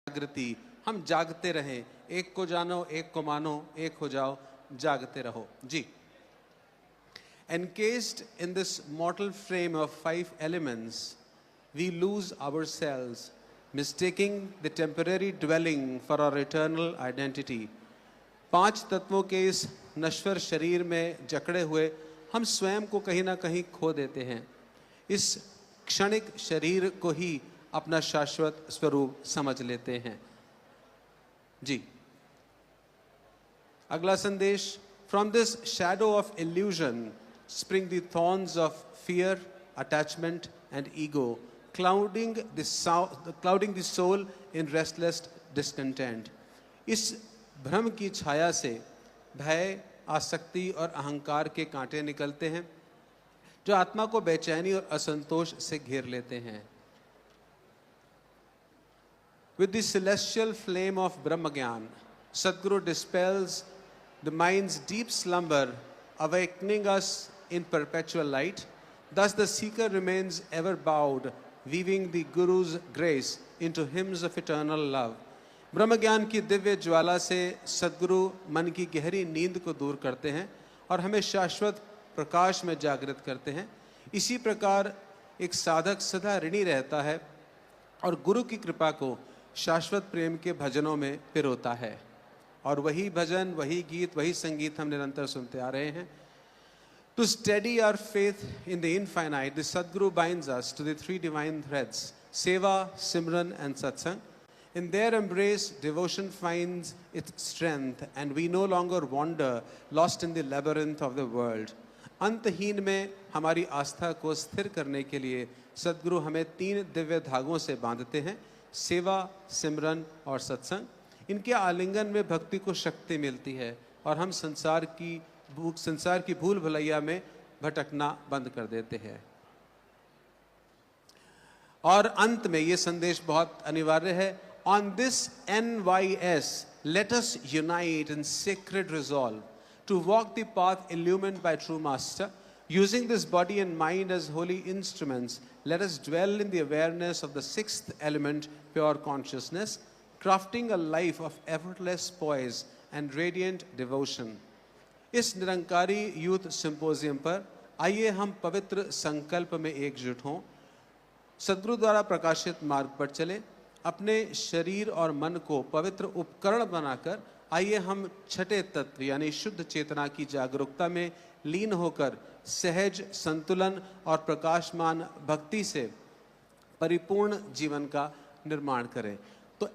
जागृति, हम जागते रहें। एक को जानो, एक को मानो, एक हो जाओ, जागते रहो। जी। Encased in this mortal frame of 5 elements, we lose ourselves, mistaking the temporary dwelling for our eternal identity. 5 तत्वों के इस नश्वर शरीर में जकड़े हुए हम स्वयं को कहीं ना कहीं खो देते हैं। इस क्षणिक शरीर को ही अपना शाश्वत स्वरूप समझ लेते हैं। जी। अगला संदेश। From this shadow of illusion spring the thorns of fear, attachment and ego, clouding the soul in restless discontent. इस भ्रम की छाया से भय, आसक्ति और अहंकार के कांटे निकलते हैं जो आत्मा को बेचैनी और असंतोष से घेर लेते हैं। With the celestial flame of Brahmagyan, Sadguru dispels the mind's deep slumber, awakening us in perpetual light. Thus the seeker remains ever bowed, weaving the Guru's grace into hymns of eternal love. ब्रह्म ज्ञान की दिव्य ज्वाला से सद्गुरु मन की गहरी नींद को दूर करते हैं और हमें शाश्वत प्रकाश में जागृत करते हैं। इसी प्रकार एक साधक सदा ऋणी रहता है और गुरु की कृपा को शाश्वत प्रेम के भजनों में पिरोता है। और वही भजन, वही गीत, वही संगीत हम निरंतर सुनते आ रहे हैं। To steady our faith in the infinite, the Sadguru binds us to the 3 divine threads, Seva, Simran and Satsang. In their embrace, devotion finds its strength and we no longer wander, lost in the labyrinth of the world. अंतहीन में हमारी आस्था को स्थिर करने के लिए सद्गुरु हमें 3 दिव्य धागों से बांधते हैं, सेवा, सिमरन और सत्संग। इनके आलिंगन में भक्ति को शक्ति मिलती है और हम संसार की भूल भुलैया में भटकना बंद कर देते हैं। और अंत में ये संदेश बहुत अनिवार्य है। On this NYS, let us unite in sacred resolve to walk the path illumined by true Master. Using this body and mind as holy instruments, let us dwell in the awareness of the 6th element, pure consciousness, crafting a life of effortless poise and radiant devotion. इस Nirankari youth symposium पर आइए हम पवित्र संकल्प में एकजुट हों, सद्गुरु द्वारा प्रकाशित मार्ग पर चलें, अपने शरीर और मन को पवित्र उपकरण बनाकर आइए हम छठे तत्व यानी शुद्ध चेतना की जागरूकता में लीन होकर सहज, संतुलन और प्रकाशमान भक्ति से परिपूर्ण जीवन का निर्माण करें। तो